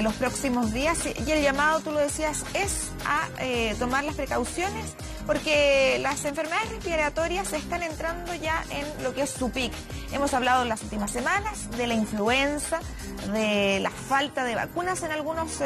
los próximos días. Y el llamado, tú lo decías, es a tomar las precauciones porque las enfermedades respiratorias están entrando ya en lo que es su pic. Hemos hablado en las últimas semanas de la influenza, de la falta de vacunas en algunos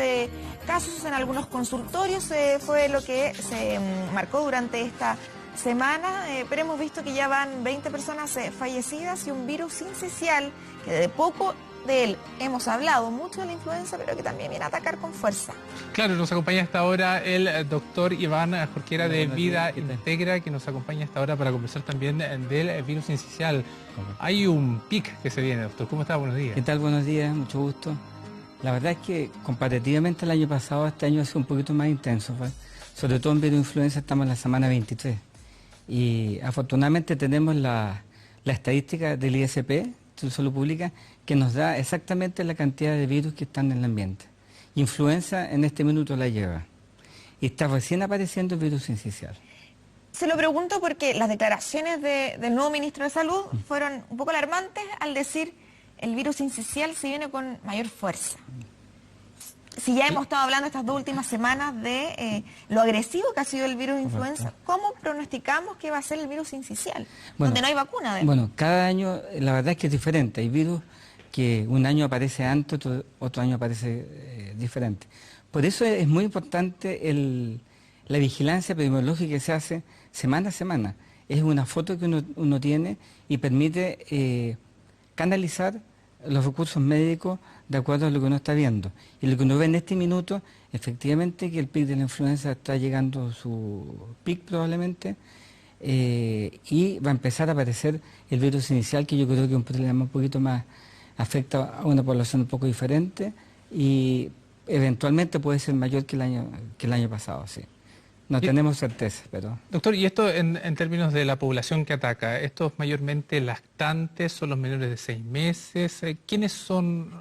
casos, en algunos consultorios, fue lo que se marcó durante esta semana, pero hemos visto que ya van 20 personas fallecidas y un virus sincicial que de poco de él hemos hablado mucho de la influenza, pero que también viene a atacar con fuerza. Claro, nos acompaña hasta ahora el doctor Iván Jorquera de Vida Integra, que nos acompaña hasta ahora para conversar también del virus sincicial. Hay un pic que se viene, doctor. ¿Cómo está? Buenos días. ¿Qué tal? Buenos días, mucho gusto. La verdad es que comparativamente al año pasado, este año ha sido un poquito más intenso, ¿pues? Sobre todo en virus influenza estamos en la semana 23. Y afortunadamente tenemos la estadística del ISP, Salud Pública, que nos da exactamente la cantidad de virus que están en el ambiente. Influenza en este minuto la lleva. Y está recién apareciendo el virus sincicial. Se lo pregunto porque las declaraciones del nuevo ministro de Salud fueron un poco alarmantes al decir el virus sincicial se viene con mayor fuerza. Si ya hemos estado hablando estas 2 últimas semanas de lo agresivo que ha sido el virus influenza, ¿cómo pronosticamos que va a ser el virus sincicial? Bueno, donde no hay vacuna. Además. Bueno, cada año la verdad es que es diferente. Hay virus que un año aparece antes, otro año aparece diferente. Por eso es muy importante la vigilancia epidemiológica que se hace semana a semana. Es una foto que uno tiene y permite canalizar los recursos médicos de acuerdo a lo que uno está viendo. Y lo que uno ve en este minuto, efectivamente, que el pic de la influenza está llegando a su pic probablemente, y va a empezar a aparecer el virus inicial, que yo creo que es un problema un poquito más, afecta a una población un poco diferente y eventualmente puede ser mayor que el año pasado, sí. No tenemos certeza, pero... Doctor, y esto en términos de la población que ataca, ¿estos mayormente lactantes, son los menores de 6 meses? ¿Quiénes son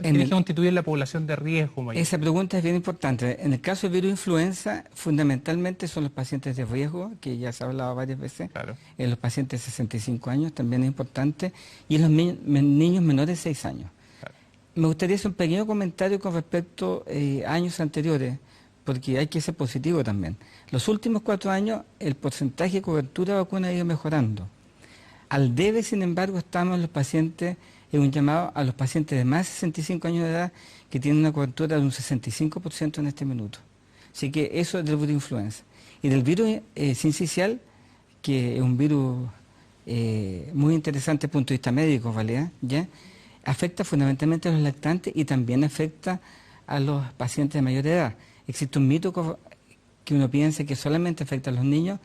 ¿quiénes constituyen la población de riesgo mayor? Esa pregunta es bien importante. En el caso del virus influenza, fundamentalmente son los pacientes de riesgo, que ya se ha hablado varias veces. Claro. En los pacientes de 65 años también es importante, y en los niños menores de 6 años. Claro. Me gustaría hacer un pequeño comentario con respecto a años anteriores, porque hay que ser positivo también. Los últimos 4 años el porcentaje de cobertura de vacuna ha ido mejorando. Al debe, sin embargo, estamos los pacientes, en un llamado a los pacientes de más de 65 años de edad que tienen una cobertura de un 65% en este minuto. Así que eso es del virus influenza. Y del virus sincicial, que es un virus muy interesante desde el punto de vista médico, ¿vale? ¿Ya? Afecta fundamentalmente a los lactantes y también afecta a los pacientes de mayor edad. Existe un mito que uno piensa que solamente afecta a los niños,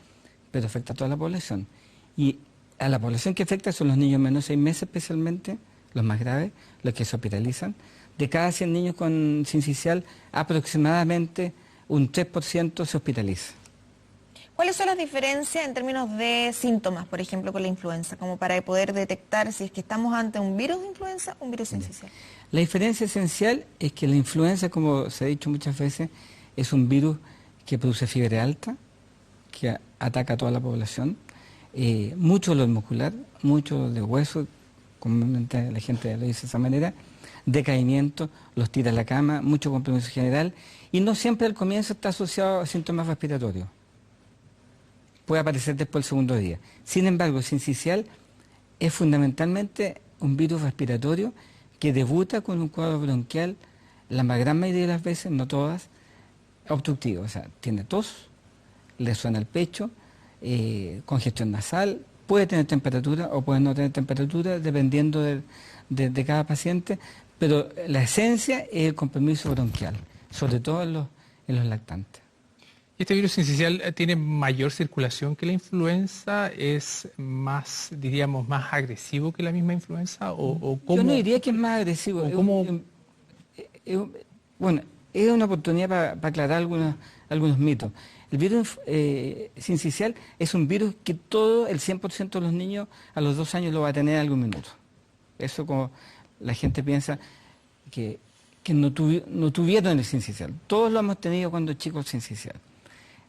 pero afecta a toda la población. Y a la población que afecta son los niños menos de 6 meses especialmente, los más graves, los que se hospitalizan. De cada 100 niños con sincicial, aproximadamente un 3% se hospitaliza. ¿Cuáles son las diferencias en términos de síntomas, por ejemplo, con la influenza, como para poder detectar si es que estamos ante un virus de influenza o un virus sincicial? La diferencia esencial es que la influenza, como se ha dicho muchas veces, es un virus que produce fiebre alta, que ataca a toda la población, mucho dolor muscular, mucho dolor de hueso, comúnmente la gente lo dice de esa manera, decaimiento, los tira a la cama, mucho compromiso general, y no siempre al comienzo está asociado a síntomas respiratorios. Puede aparecer después del segundo día. Sin embargo, el sincicial es fundamentalmente un virus respiratorio que debuta con un cuadro bronquial, la gran mayoría de las veces, no todas, obstructivo. O sea, tiene tos, le suena el pecho, congestión nasal, puede tener temperatura o puede no tener temperatura, dependiendo de cada paciente, pero la esencia es el compromiso bronquial, sobre todo en los lactantes. ¿Este virus sincicial tiene mayor circulación que la influenza? ¿Es más, diríamos, más agresivo que la misma influenza? ¿O cómo? Yo no diría que es más agresivo. Bueno, es una oportunidad para aclarar algunos mitos. El virus sincicial es un virus que el 100% de los niños a los 2 años lo va a tener en algún minuto. Eso como la gente piensa que no tuvieron el sincicial. Todos lo hemos tenido cuando chicos sincicial.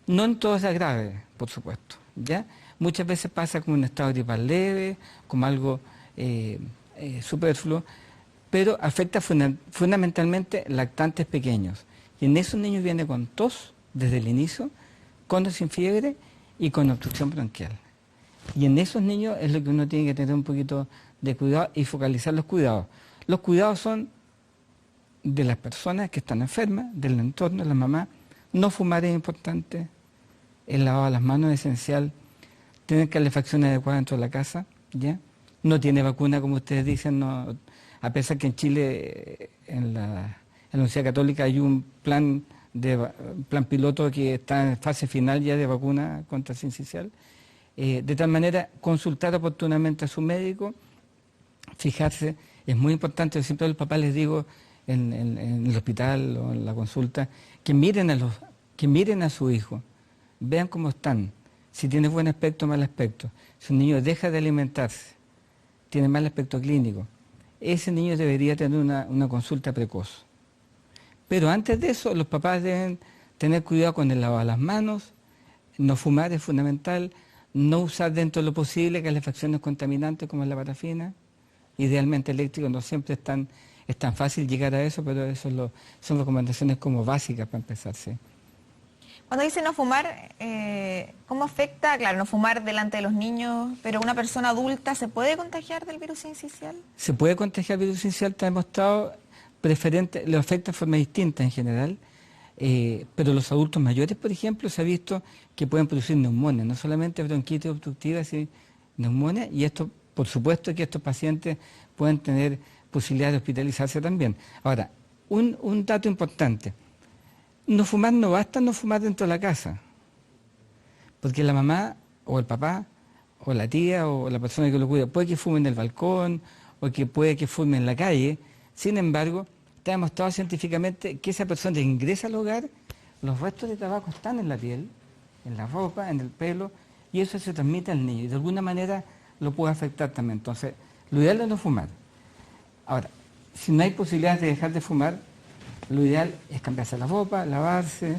No en todos es grave, por supuesto, ¿ya? Muchas veces pasa como un estado gripal leve, como algo superfluo, pero afecta fundamentalmente lactantes pequeños. Y en esos niños viene con tos desde el inicio, con o sin fiebre y con obstrucción bronquial. Y en esos niños es lo que uno tiene que tener un poquito de cuidado y focalizar los cuidados. Los cuidados son de las personas que están enfermas, del entorno, de la mamá. No fumar es importante, el lavado de las manos es esencial, tener calefacción adecuada dentro de la casa, ¿ya? No tiene vacuna, como ustedes dicen, no, a pesar que en Chile, en la Universidad Católica, hay un plan piloto que está en fase final ya de vacuna contra sincicial. De tal manera, consultar oportunamente a su médico, fijarse, es muy importante, yo siempre a los papás les digo en el hospital o en la consulta, que miren a su hijo, vean cómo están, si tiene buen aspecto o mal aspecto. Si un niño deja de alimentarse, tiene mal aspecto clínico, ese niño debería tener una consulta precoz. Pero antes de eso, los papás deben tener cuidado con el lavado de las manos, no fumar es fundamental, no usar dentro de lo posible calefacciones contaminantes como la parafina, idealmente eléctrico, no siempre es tan fácil llegar a eso, pero eso son recomendaciones como básicas para empezar, ¿sí? Cuando dice no fumar, ¿cómo afecta? Claro, no fumar delante de los niños, pero una persona adulta ¿se puede contagiar del virus sincicial? Se puede contagiar del virus sincicial, está demostrado, le afecta de forma distinta en general, pero los adultos mayores, por ejemplo, se ha visto que pueden producir neumonía, no solamente bronquitis obstructiva, sino neumonía, y esto, por supuesto que estos pacientes pueden tener posibilidad de hospitalizarse también. Ahora, un dato importante, no fumar no basta no fumar dentro de la casa, porque la mamá o el papá o la tía o la persona que lo cuida puede que fume en el balcón o que puede que fume en la calle. Sin embargo, está demostrado científicamente que esa persona que ingresa al hogar, los restos de tabaco están en la piel, en la ropa, en el pelo, y eso se transmite al niño y de alguna manera lo puede afectar también. Entonces, lo ideal es no fumar. Ahora, si no hay posibilidad de dejar de fumar, lo ideal es cambiarse la ropa, lavarse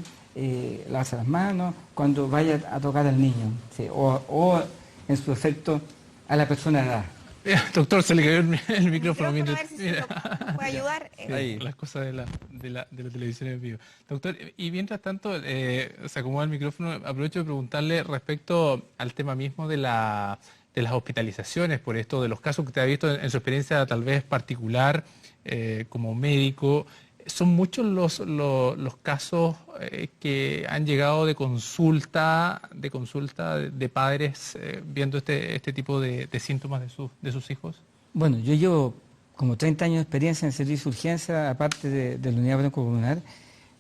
las manos cuando vaya a tocar al niño, ¿sí? o en su efecto a la persona de edad. Doctor, se le cayó el micrófono. A ver si se lo puede ayudar. Ahí, las cosas de la televisión en vivo. Doctor, y mientras tanto se acomoda el micrófono, aprovecho de preguntarle respecto al tema mismo de las hospitalizaciones por esto, de los casos que usted ha visto en su experiencia tal vez particular como médico. ¿Son muchos los casos que han llegado de consulta de padres viendo este tipo de síntomas de sus hijos? Bueno, yo llevo como 30 años de experiencia en el servicio de urgencia, aparte de la unidad broncopulmonar,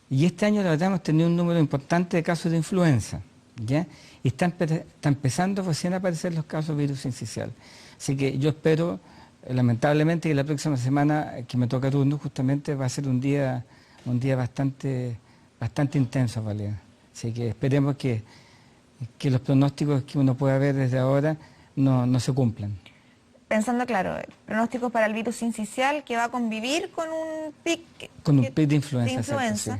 y este año la verdad hemos tenido un número importante de casos de influenza, ¿ya? Y están empezando recién a aparecer los casos de virus sincicial. Así que yo espero, lamentablemente, que la próxima semana que me toca turno justamente va a ser un día bastante intenso, ¿vale? Así que esperemos que los pronósticos que uno pueda ver desde ahora no se cumplan. Pensando, claro, pronósticos para el virus sincicial que va a convivir con un pic de influenza. Exacto, sí.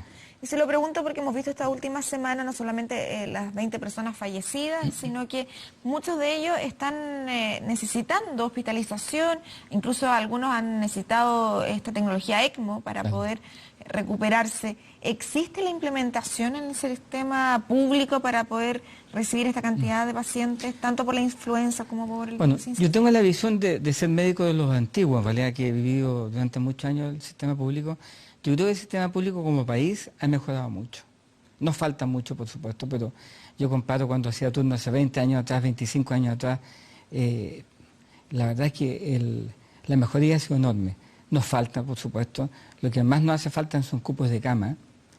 Y se lo pregunto porque hemos visto esta última semana no solamente las 20 personas fallecidas, sino que muchos de ellos están necesitando hospitalización, incluso algunos han necesitado esta tecnología ECMO para poder recuperarse. ¿Existe la implementación en el sistema público para poder recibir esta cantidad de pacientes, tanto por la influenza como por el virus sincicial? Yo tengo la visión de ser médico de los antiguos, ¿vale? Que he vivido durante muchos años el sistema público. Yo creo que el sistema público como país ha mejorado mucho. Nos falta mucho, por supuesto, pero yo comparo cuando hacía turno hace 20 años atrás, 25 años atrás, la verdad es que la mejoría ha sido enorme. Nos falta, por supuesto, lo que más nos hace falta son cupos de cama,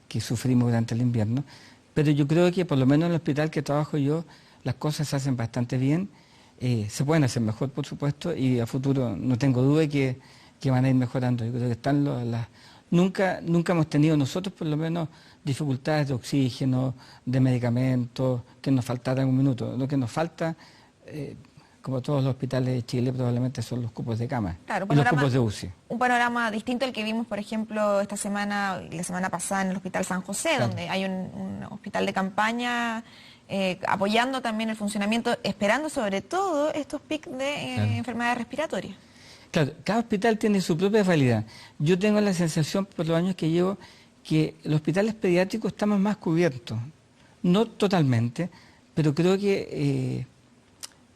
que sufrimos durante el invierno, pero yo creo que por lo menos en el hospital que trabajo yo, las cosas se hacen bastante bien, se pueden hacer mejor, por supuesto, y a futuro no tengo duda que van a ir mejorando. Yo creo que están Nunca hemos tenido nosotros, por lo menos, dificultades de oxígeno, de medicamentos, que nos faltara un minuto. Lo que nos falta, como todos los hospitales de Chile, probablemente son los cupos de cama, claro, y los cupos de UCI. Un panorama distinto al que vimos, por ejemplo, esta semana y la semana pasada en el Hospital San José, claro, donde hay un hospital de campaña apoyando también el funcionamiento, esperando sobre todo estos pics de enfermedades respiratorias. Claro, cada hospital tiene su propia realidad. Yo tengo la sensación, por los años que llevo, que los hospitales pediátricos estamos más cubiertos. No totalmente, pero creo que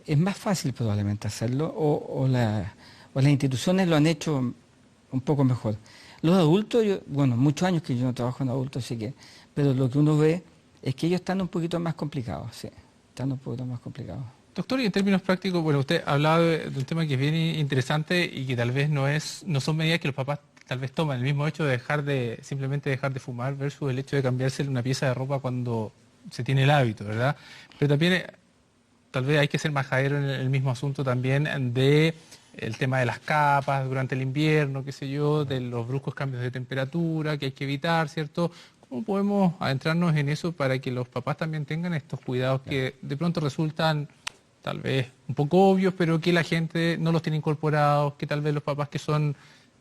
es más fácil probablemente hacerlo, o las instituciones lo han hecho un poco mejor. Los adultos, bueno, muchos años que yo no trabajo en adultos, así que, pero lo que uno ve es que ellos están un poquito más complicados, sí, están un poquito más complicados. Doctor, y en términos prácticos, bueno, usted hablaba de un tema que es bien interesante y que tal vez no son medidas que los papás tal vez toman, el mismo hecho de simplemente dejar de fumar versus el hecho de cambiarse una pieza de ropa cuando se tiene el hábito, ¿verdad? Pero también tal vez hay que ser majadero en el mismo asunto también de el tema de las capas durante el invierno, qué sé yo, de los bruscos cambios de temperatura que hay que evitar, ¿cierto? ¿Cómo podemos adentrarnos en eso para que los papás también tengan estos cuidados que de pronto resultan tal vez un poco obvios, pero que la gente no los tiene incorporados, que tal vez los papás que son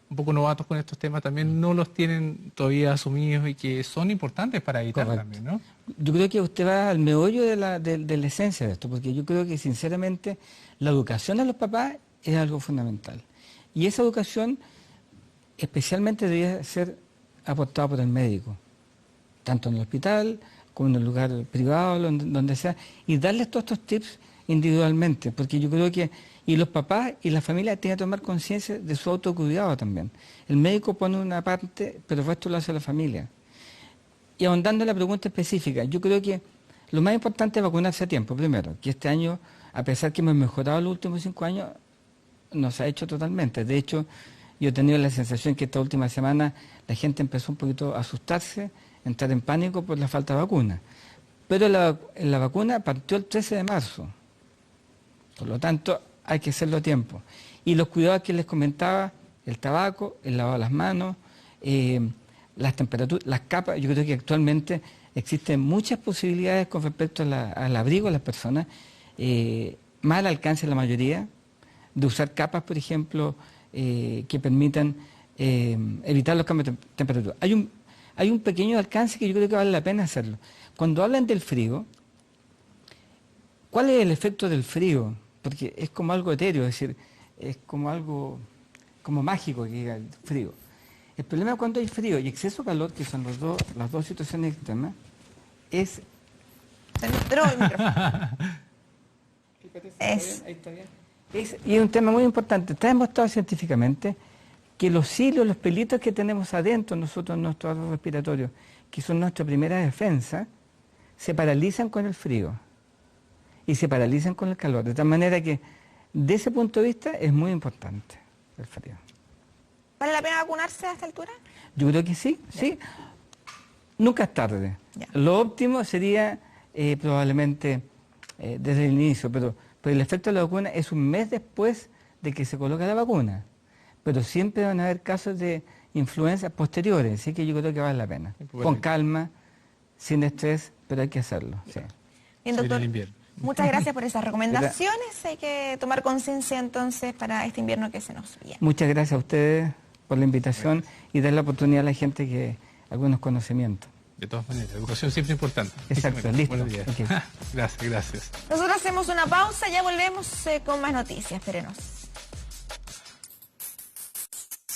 un poco novatos con estos temas también no los tienen todavía asumidos y que son importantes para evitar también, ¿no? Yo creo que usted va al meollo de la esencia de esto, porque yo creo que sinceramente la educación a los papás es algo fundamental. Y esa educación especialmente debería ser aportada por el médico, tanto en el hospital como en el lugar privado, donde sea, y darles todos estos tips individualmente, porque yo creo que y los papás y la familia tienen que tomar conciencia de su autocuidado también. El médico pone una parte, pero el resto lo hace la familia. Y ahondando en la pregunta específica, yo creo que lo más importante es vacunarse a tiempo, primero, que este año, a pesar que hemos mejorado los últimos 5 años, no se ha hecho totalmente. De hecho, yo he tenido la sensación que esta última semana la gente empezó un poquito a asustarse, a entrar en pánico por la falta de vacuna. Pero la vacuna partió el 13 de marzo. Por lo tanto, hay que hacerlo a tiempo. Y los cuidados que les comentaba, el tabaco, el lavado de las manos, las temperaturas, las capas, yo creo que actualmente existen muchas posibilidades con respecto al abrigo de las personas, más al alcance de la mayoría, de usar capas, por ejemplo, que permitan evitar los cambios de temperatura. Hay un pequeño alcance que yo creo que vale la pena hacerlo. Cuando hablan del frío, ¿cuál es el efecto del frío? Porque es como algo etéreo, es decir, es como algo como mágico que diga el frío. El problema cuando hay frío y exceso de calor, que son las dos situaciones extremas, es... Y es un tema muy importante. Está demostrado científicamente que los hilos, los pelitos que tenemos adentro nosotros en nuestro árbol respiratorio, que son nuestra primera defensa, se paralizan con el frío y se paralizan con el calor. De tal manera que, de ese punto de vista, es muy importante el frío. ¿Vale la pena vacunarse a esta altura? Yo creo que sí, sí. Nunca es tarde. Ya. Lo óptimo sería probablemente desde el inicio, pero el efecto de la vacuna es un mes después de que se coloca la vacuna. Pero siempre van a haber casos de influencias posteriores, así que yo creo que vale la pena. Con calma, sin estrés, pero hay que hacerlo. Sí. Bien, doctor. Muchas gracias por esas recomendaciones. Hay que tomar conciencia entonces para este invierno que se nos viene. Muchas gracias a ustedes por la invitación y dar la oportunidad a la gente que algunos conocimientos. De todas maneras, educación siempre importante. Exacto, listo. Buenos días. Okay. Gracias. Nosotros hacemos una pausa, ya volvemos con más noticias. Espérenos.